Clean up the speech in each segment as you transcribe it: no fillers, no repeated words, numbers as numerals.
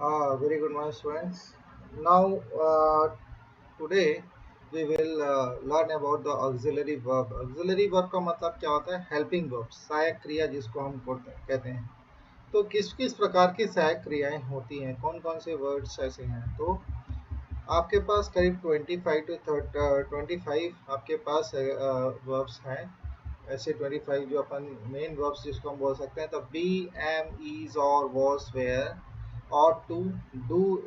Very good morning, students. Now, today we will learn about the auxiliary verb. Auxiliary verb का मतलब क्या होता है? Helping verb, सहायक क्रिया जिसको हम कहते हैं। तो किस किस प्रकार की सहायक क्रियाएं होती हैं? कौन कौन से वर्ड्स ऐसे हैं? तो आपके पास करीब 25 आपके पास वर्ब्स हैं। ऐसे 25 जो अपन मेन वर्ब्स जिसको हम बोल सकते हैं, तो बी, एम, इज, और was, were, or to do.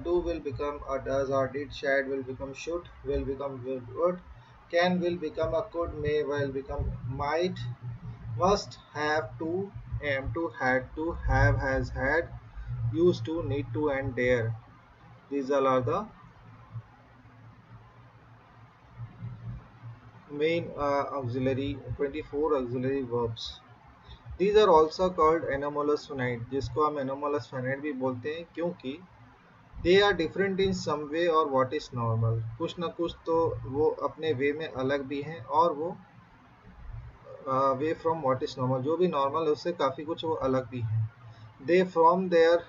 Do will become a does, or did. Shall will become should, will become will, would, can will become a could, may will become might, must, have to, am to, had to, have, has, had, used to, need to, and dare. These all are the main auxiliary 24 auxiliary verbs. These are also called anomalous finite, जिसको हम anomalous finite भी बोलते हैं, क्योंकि they are different in सम वे और what is normal. कुछ ना कुछ तो वो अपने वे में अलग भी हैं, और वो way from what is normal, जो भी नॉर्मल है उससे काफ़ी कुछ वो अलग भी हैं। They from their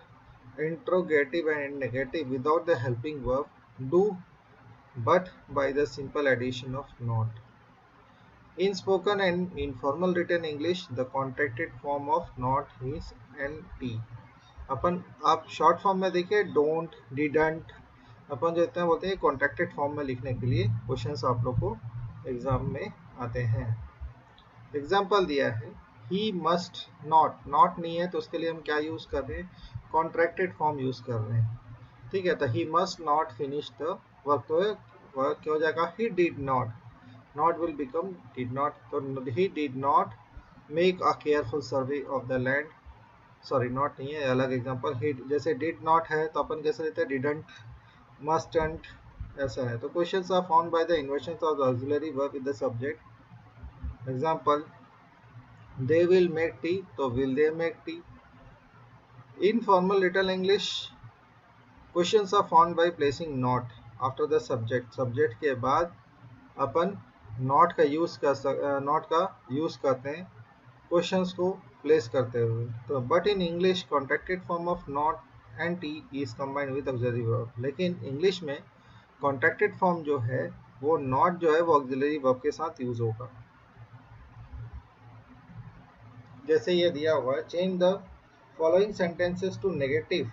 interrogative and negative without the helping verb do, but by the simple addition of not. In spoken and informal written English the contracted form of not is N T. अपन आप short form में देखिए, don't, didn't, अपन जो इतना बोलते हैं contracted form में लिखने के लिए क्वेश्चंस आप लोग को एग्जाम में आते हैं। एग्जाम्पल दिया है, ही मस्ट नॉट, नॉट नहीं है तो उसके लिए हम क्या यूज कर रहे हैं? कॉन्ट्रैक्टेड फॉर्म यूज कर रहे हैं। ठीक है, तो he must not finish the work, तो वर्क क्या हो जाएगा? He did not, not will become did not, तो he did not make a careful survey of the land. Sorry, not नहीं है, अलग एग्जांपल। ही जैसे डिड नॉट है तो अपन कैसे लेते हैं? डिडंट, मस्टंट, ऐसा है। तो questions are found by the inversions of the auxiliary verb in the subject. Example, they will make tea, तो will they make tea. In formal little English questions are found by placing not after the subject. Subject के बाद अपन not का use करते हैं questions को place करते हुए। तो but in English contracted form of not and T is combined with auxiliary verb. लेकिन इंग्लिश में कॉन्ट्रैक्टेड फॉर्म जो है वो नॉट जो है वो ऑक्सिलरी वर्ब के साथ यूज होगा। जैसे ये दिया हुआ है, change the following sentences to negative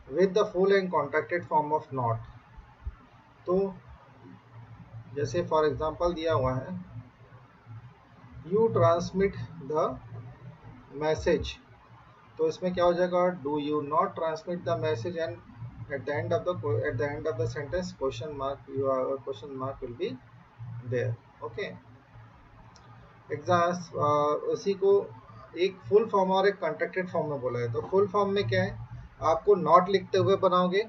with the full and contracted form of not. तो जैसे फॉर एग्जांपल दिया हुआ है, यू ट्रांसमिट द मैसेज, तो इसमें क्या हो जाएगा? Do you not transmit the message, and at the end of the sentence question mark will be there. Okay, उसी को एक फुल फॉर्म और एक कॉन्ट्रैक्टेड फॉर्म में बोला है। तो फुल फॉर्म में क्या है? आपको नॉट लिखते हुए बनाओगे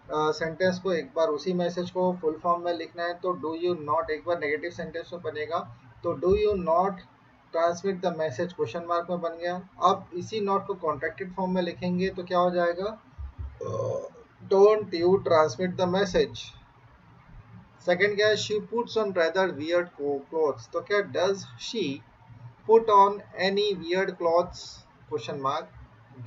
सेंटेंस को, एक बार उसी मैसेज को फुल फॉर्म में लिखना है तो डू यू नॉट, एक बार नेगेटिव सेंटेंस में बनेगा तो do you not transmit the message question mark में बन गया। अब इसी नॉट को कॉन्ट्रैक्टेड फॉर्म में लिखेंगे तो क्या हो जाएगा? Don't you transmit the message. Second क्या है? She puts on rather weird clothes, तो क्या does she put on any weird clothes question mark,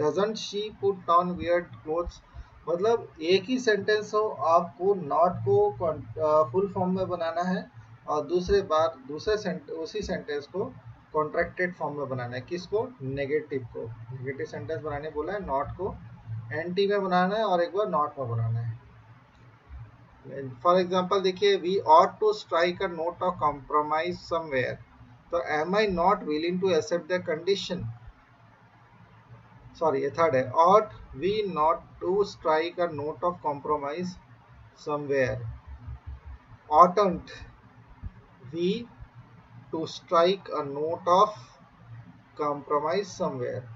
doesn't she put on weird clothes. मतलब एक ही सेंटेंस हो, आपको नॉट को फुल फॉर्म में बनाना है और उसी सेंटेंस को कॉन्ट्रैक्टेड फॉर्म में बनाना है। किसको? नेगेटिव को। नेगेटिव सेंटेंस बनाने बोला है, नॉट को एनटी में बनाना है और एक बार नॉट में बनाना है। फॉर एग्जाम्पल देखिए, we ought to strike a note of compromise somewhere, तो am I not willing to accept the condition. Sorry, ये थर्ड है, ought we not to strike a note of compromise somewhere, oughtn't we to strike a note of compromise somewhere.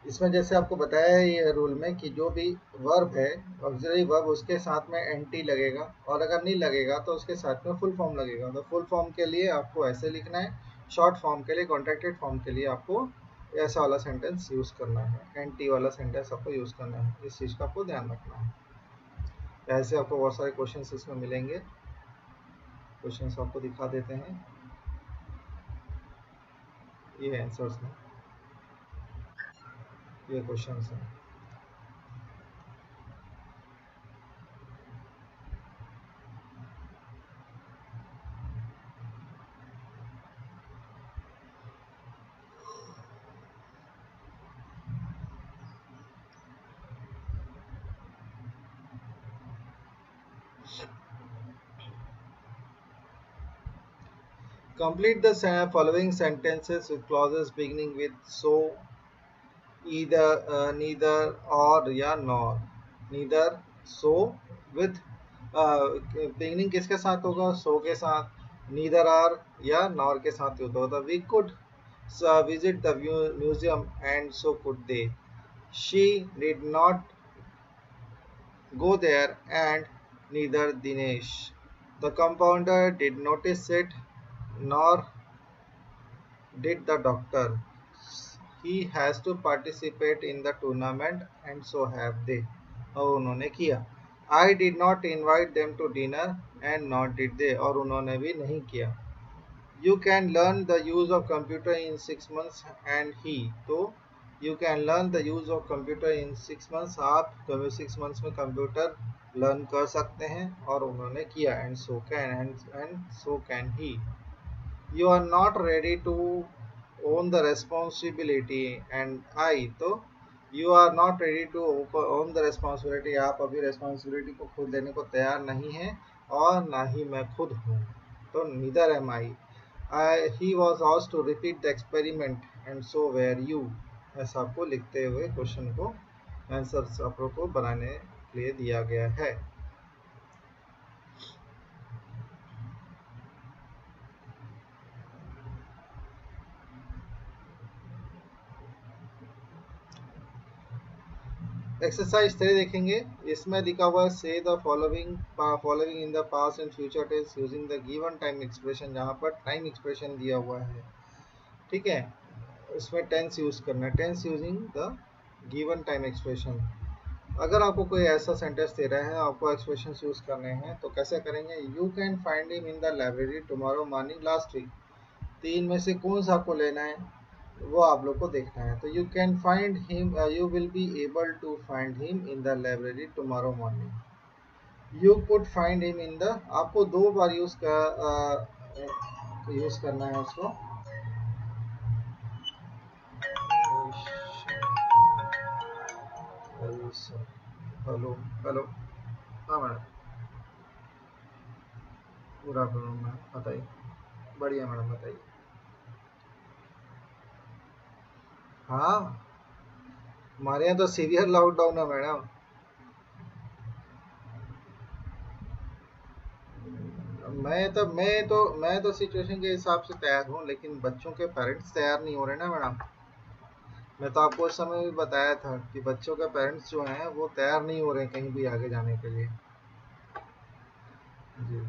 इसमें जैसे आपको बताया है ये rule में कि जो भी वर्ब है ऑक्सिलरी वर्ब, उसके साथ में एनटी लगेगा, और अगर नहीं लगेगा तो उसके साथ में फुल फॉर्म लगेगा। तो फुल फॉर्म के लिए आपको ऐसे लिखना है, शॉर्ट फॉर्म के लिए, कॉन्ट्रैक्टेड फॉर्म के लिए आपको ऐसा वाला सेंटेंस यूज करना है, एनटी वाला सेंटेंस आपको यूज करना है। इस चीज का आपको ध्यान रखना है। ऐसे आपको बहुत सारे क्वेश्चन इसमें मिलेंगे। क्वेश्चन आपको दिखा देते हैं, ये आंसर्स में। ये क्वेश्चन है। Complete the following sentences with clauses beginning with so, either, neither, or या nor. Neither, so, with beginning किसके साथ होगा? So के साथ. Neither are या nor के साथ होता होता. We could visit the museum and so could they. She did not go there and neither Dinesh. The compounder did notice it, nor did the doctor. He has to participate in the tournament and so have they. और उन्होंने किया. I did not invite them to dinner and nor did they. और उन्होंने भी नहीं किया. You can learn the use of computer in 6 months and he. तो you can learn the use of computer in 6 months. आप 6 months में computer learn कर सकते हैं और उन्होंने किया. And so can he. You are not ready to own the responsibility and I. तो you are not ready to own the responsibility. आप अभी responsibility को खुद लेने को तैयार नहीं हैं और ना ही मैं खुद हूँ. तो neither am I. He was asked to repeat the experiment and so were you. ऐसा आपको लिखते हुए क्वेश्चन को आंसर आपको बनाने के लिए दिया गया है. एक्सरसाइज 3 देखेंगे. इसमें लिखा हुआ है से the following in the past and future tense using the given time expression. जहाँ पर टाइम एक्सप्रेशन दिया हुआ है, ठीक है, उसमें टेंस यूज करना है. Tense using the given time expression. अगर आपको कोई ऐसा सेंटेंस दे रहे हैं, आपको एक्सप्रेशन यूज करने हैं, तो कैसे करेंगे? You can find him in the library tomorrow morning last week. तीन में से कौन सा आपको लेना है वो आप लोग को देखना है. तो you can find him, you will be able to find him in the library tomorrow morning. You could find him in the, आपको दो बार यूज करना है उसको. Hello hello. हाँ मैडम, गुड आफ्टरनून मैम, बताइए. बढ़िया मैडम, बताइए. हाँ, हमारे यहाँ तो सीवियर लॉकडाउन है मैडम. मैं तो सिचुएशन के हिसाब से तैयार हूँ, लेकिन बच्चों के पेरेंट्स तैयार नहीं हो रहे ना मैडम. मैं तो आपको उस समय भी बताया था कि बच्चों के पेरेंट्स जो हैं वो तैयार नहीं हो रहे हैं कहीं भी आगे जाने के लिए. जी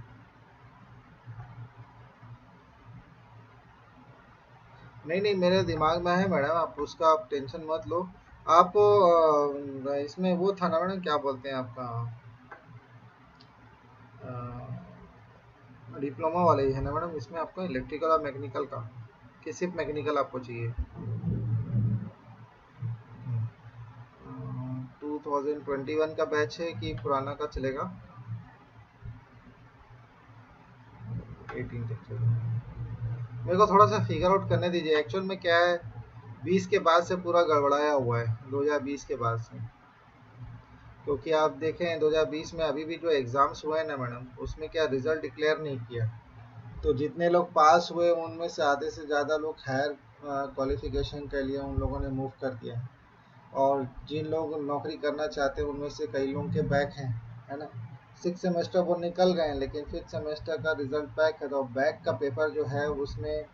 नहीं नहीं, मेरे दिमाग में है मैडम, आप उसका आप टेंशन मत लो. आपको इसमें वो था ना मैडम, क्या बोलते हैं आपका, डिप्लोमा वाले ही है ना मैडम. इसमें आपको इलेक्ट्रिकल और मैकेनिकल का, कि सिर्फ मैकेनिकल आपको चाहिए? 2021 का बैच है कि पुराना का चलेगा? 18 तक चलेगा. मेरे को थोड़ा सा फिगर आउट करने दीजिए. एक्चुअल में क्या है, 20 के बाद से पूरा गड़बड़ाया हुआ है, 2020 के बाद से. क्योंकि आप देखें 2020 में अभी भी जो एग्ज़ाम्स हुए हैं ना मैडम, उसमें क्या रिज़ल्ट डिक्लेयर नहीं किया. तो जितने लोग पास हुए उनमें से आधे से ज़्यादा लोग हायर क्वालिफिकेशन के लिए उन लोगों ने मूव कर दिया है. और जिन लोग नौकरी करना चाहते हैं उनमें से कई लोगों के बैक हैं, है ना. 6 सेमेस्टर वो निकल गए हैं, लेकिन 5th सेमेस्टर का रिजल्ट बैक है. तो बैक का पेपर जो है उसमें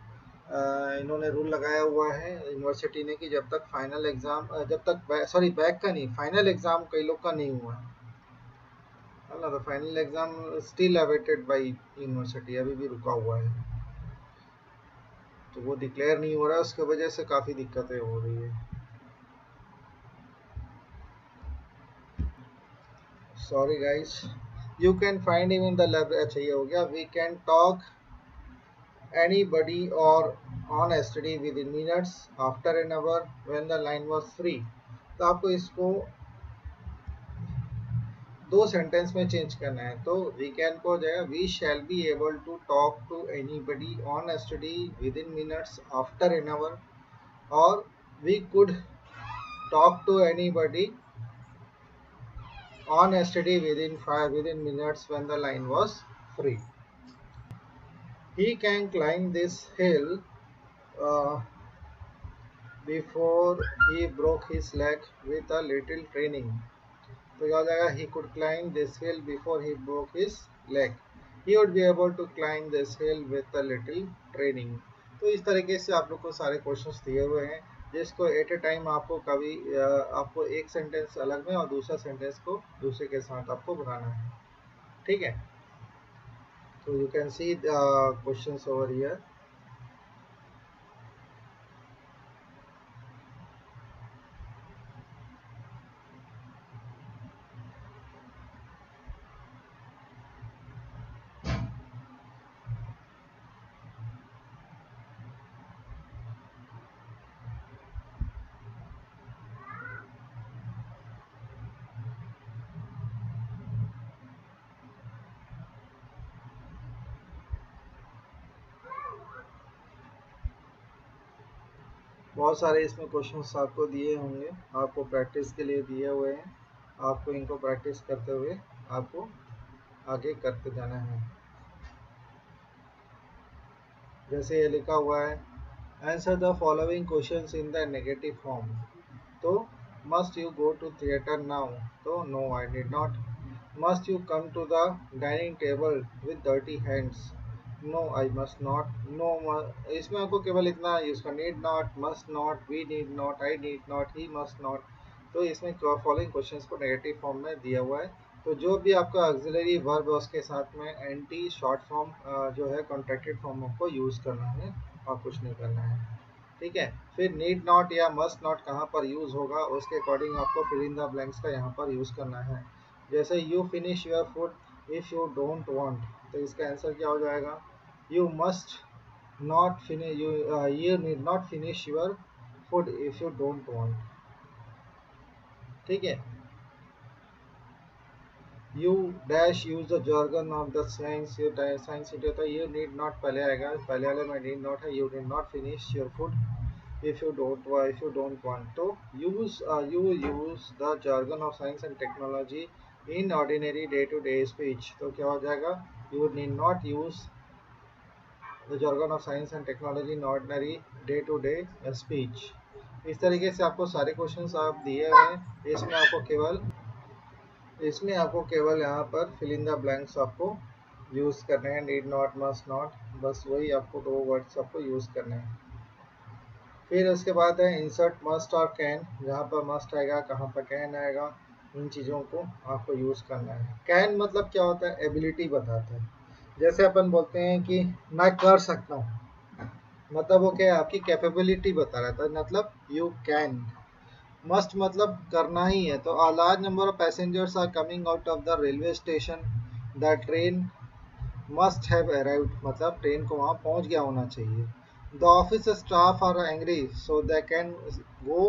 इन्होंने रूल लगाया हुआ है यूनिवर्सिटी ने कि जब तक फाइनल एग्ज़ाम, जब तक सॉरी बैक का नहीं, फाइनल एग्ज़ाम कई लोग का नहीं हुआ है ना. तो final exam still awaited by university, अभी भी रुका हुआ है. तो वो डिक्लेयर नहीं हो रहा है, उसकी वजह से काफ़ी दिक्कतें हो रही है. Sorry guys. You can find him in the library. अच्छा ये हो गया. We can talk anybody or on yesterday within minutes after an hour when the line was free. तो आपको इसको दो सेंटेंस में चेंज करना है। तो वी कैन को हो जाएगा we shall be able to talk to anybody on study within minutes after an hour, और we could talk to anybody on STD within minutes when the line was free. He can climb this hill uh, before he broke his leg with a little training. तो क्या हो जाएगा he could climb this hill before he broke his leg. He would be able to climb this hill with a little training. तो इस तरीके से आप लोग को सारे क्वेश्चंस दिए हुए हैं, जिसको एट ए टाइम आपको कभी आपको एक सेंटेंस अलग में और दूसरा सेंटेंस को दूसरे के साथ आपको बनाना है। ठीक है, तो you can see questions over here. बहुत सारे इसमें क्वेश्चंस आपको दिए होंगे, आपको प्रैक्टिस के लिए दिए हुए हैं, आपको इनको प्रैक्टिस करते हुए आपको आगे करते जाना है। जैसे ये लिखा हुआ है answer the following questions in the negative form. तो must you go to theatre now, तो no I did not. Must you come to the dining table with dirty hands, no I must not. No, इसमें आपको केवल इतना use करना, need not, must not, we need not, I need not, he must not. तो इसमें following questions को negative form में दिया हुआ है। तो जो भी आपका ऑक्सिलरी वर्ब है उसके साथ में एंटी शॉर्ट फॉर्म जो है कॉन्ट्रैक्टेड फॉर्म को यूज करना है और कुछ नहीं करना है। ठीक है, फिर नीड नॉट या मस्ट नॉट कहाँ पर यूज होगा उसके अकॉर्डिंग आपको फिल इन द ब्लैंक्स का यहाँ पर यूज करना है। जैसे you finish your food if you don't want, तो इसका आंसर क्या हो जाएगा, you must not finish, you need not finish your food if you don't want. ठीक है, you dash use the jargon of the science, ये science seat होता है, यू नीड नॉट पहले आएगा, पहले वाले में नीड नॉट है, you need not finish your food if you don't want to use you use the jargon of science and technology in ordinary day to day speech। तो क्या हो जाएगा, you need not use the jargon of science and technology in ordinary day to day speech। इस तरीके से आपको सारे questions आप दिए हुए हैं, इसमें आपको केवल यहाँ पर फिल इन द ब्लैंक्स आपको यूज करने हैं, नीड नॉट, मस्ट नॉट, बस वही आपको दो वर्ड्स आपको यूज करने हैं। फिर उसके बाद है इंसर्ट मस्ट और कैन, जहाँ पर मस्ट आएगा कहाँ पर कैन आएगा, इन चीज़ों को आपको यूज़ करना है। कैन मतलब क्या होता है, एबिलिटी बताता है। जैसे अपन बोलते हैं कि मैं कर सकता हूँ, मतलब वो क्या है, आपकी कैपेबिलिटी बता रहा था, मतलब यू कैन। मस्ट मतलब करना ही है, तो a large number of passengers are coming out of the railway station, the train must have arrived, मतलब ट्रेन को वहाँ पहुँच गया होना चाहिए। The office staff are angry, so they can go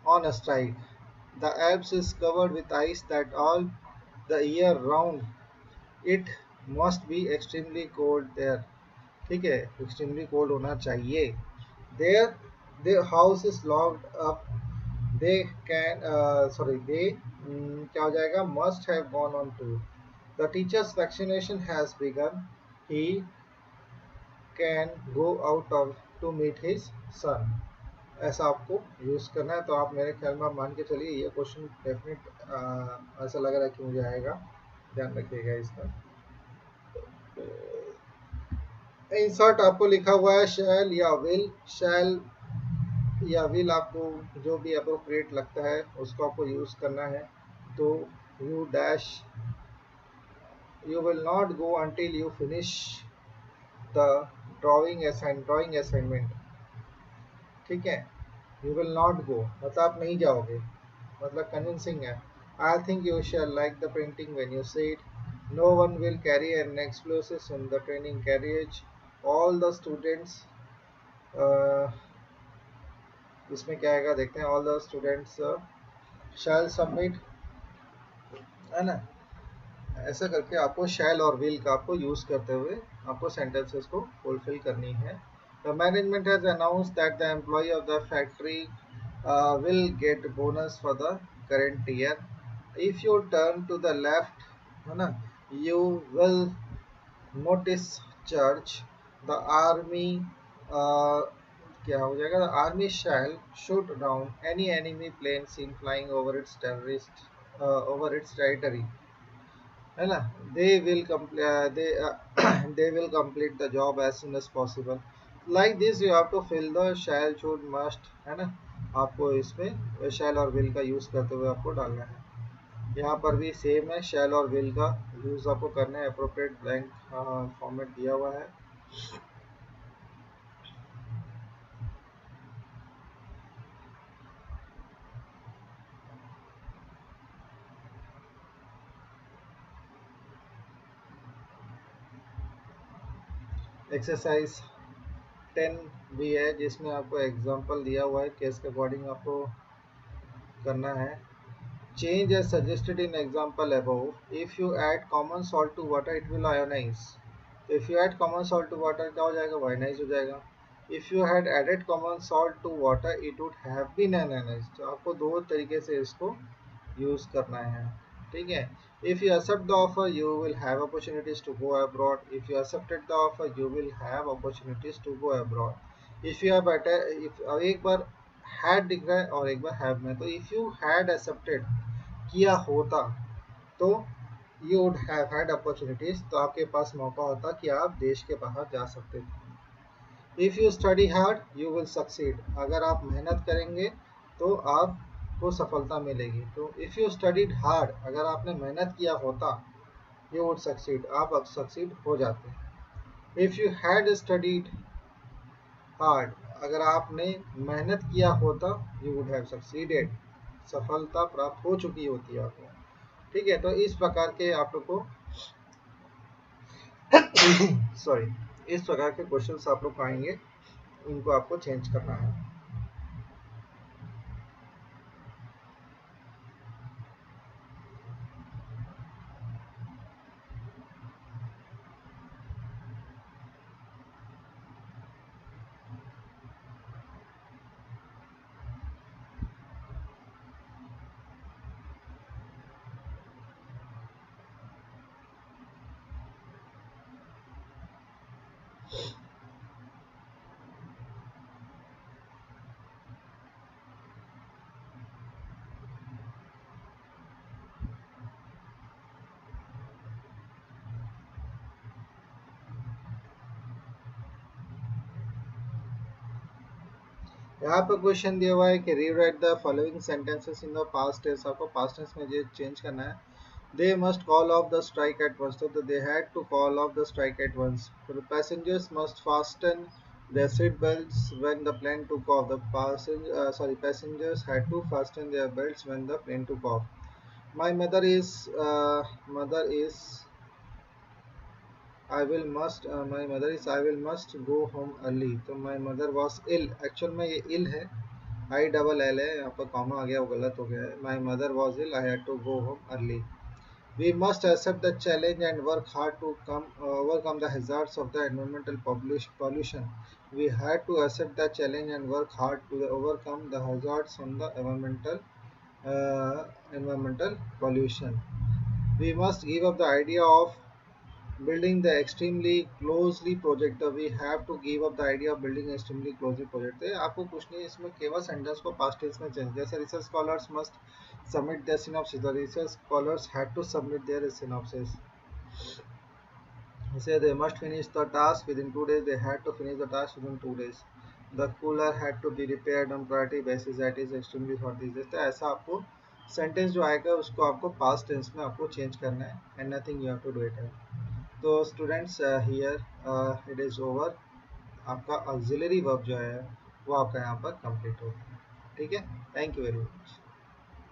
on a strike. The Alps is covered with ice that all the year round. It must be extremely cold there. ठीक है, extremely cold होना चाहिए। There, their house is locked up. They can, they क्या हो जाएगा, must have gone on to. The teacher's vaccination has begun. He can go out of to meet his son। ऐसा आपको use करना है। तो आप मेरे ख्याल में आप मान के चलिए ये क्वेश्चन डेफिनेट ऐसा लग रहा है कि मुझे आएगा, ध्यान रखिएगा इसका। इंसर्ट आपको लिखा हुआ है शैल या विल, शैल या विल आपको जो भी अप्रोप्रिएट लगता है उसको आपको यूज़ करना है। तो you dash, you will not go until you finish the drawing assignment. ठीक है, यू विल नॉट गो मतलब आप नहीं जाओगे, मतलब कन्विंसिंग है। I think you shall like the painting when you see it। No one will carry an explosive in the training carriage. All the students इसमें क्या आएगा देखते हैं, all the students shall submit, है ना। ऐसा करके आपको शैल और विल का आपको यूज करते हुए आपको सेंटेंसेस को फुलफिल करनी है। The management has announced that the employ of the factory will get bonus for the current year. If you turn to the left, है ना, you will notice church. The army uh, क्या हो जाएगा, the army shall shoot down any enemy plane seen flying over its terrorist over its territory, है ना। they will they will complete the job as soon as possible. Like this you have to fill the shall, should, must, है ना। आपको इसमें shall और will का use करते हुए आपको डालना है। यहाँ पर भी सेम है, shall और will का यूज आपको करना है। अप्रोप्रिएट ब्लैंक फॉर्मेट दिया हुआ है। एक्सरसाइज 10 भी है जिसमें आपको एग्जांपल दिया हुआ है, केस के अकॉर्डिंग आपको करना है। Change as suggested in example above. If you add common salt to water, it will ionize. If you add common salt to water, क्या हो जाएगा? Ionize हो जाएगा. If you had added common salt to water, it would have been ionized. तो आपको दो तरीके से इसको यूज करना है, ठीक है। If you accept the offer, you will have opportunities to go abroad. If you accepted the offer, you will have opportunities to go abroad. If you have if एक बार had दिख रहा है और एक बार have में, तो if you had accepted किया होता तो you would have had opportunities, तो आपके पास मौका होता कि आप देश के बाहर जा सकते थे। If you study hard you will succeed, अगर आप मेहनत करेंगे तो आपको सफलता मिलेगी। तो इफ़ यू स्टडीड हार्ड, अगर आपने मेहनत किया होता, यू वुड सक्सीड, आप अब सक्सीड हो जाते। If you had studied hard, अगर आपने मेहनत किया होता, यू वुड हैव सक्सीडेड, सफलता प्राप्त हो चुकी होती है आपको, ठीक है। तो इस प्रकार के आप लोग को सॉरी इस प्रकार के क्वेश्चंस आप लोग पाएंगे, इनको आपको चेंज करना है। यहाँ पर क्वेश्चन दिया हुआ है कि rewrite the following sentences in the past tense, आपको पास्ट टेंस में ये चेंज करना है। They must call off the strike at once, तो they had to call off the strike at once. Passengers must fasten their seat belts when the plane took off. The passengers had to fasten their belts when the plane took off. My mother is my mother is I will must go home early. तो my mother was ill, actual में ये ill है, I double L है, यहाँ पर comma आ गया, वो गलत हो गया है। My mother was ill, I had to go home early. We must accept the challenge and work hard to overcome the hazards of the environmental pollution. We had to accept the challenge and work hard to overcome the hazards from the environmental pollution. We must give up the idea of building the extremely closely project, we have to give up the idea of building extremely closely project। है आपको कुछ नहीं, इसमें केवल sentence को past tense में change, जैसे research scholars must submit their synopsis, the research scholars had to submit their synopsis. जैसे they must finish the task within 2 days, they had to finish the task within 2 days। the cooler had to be repaired on priority basis, that is extremely hot these days। तो ऐसा आपको sentence जो आएगा उसको आपको past tense में आपको change करना है, and nothing you have to do it है। तो students here it is over, आपका ऑक्सिलरी वर्ब जो है वो आपका यहाँ पर कंप्लीट होगा, ठीक है। Thank you very much.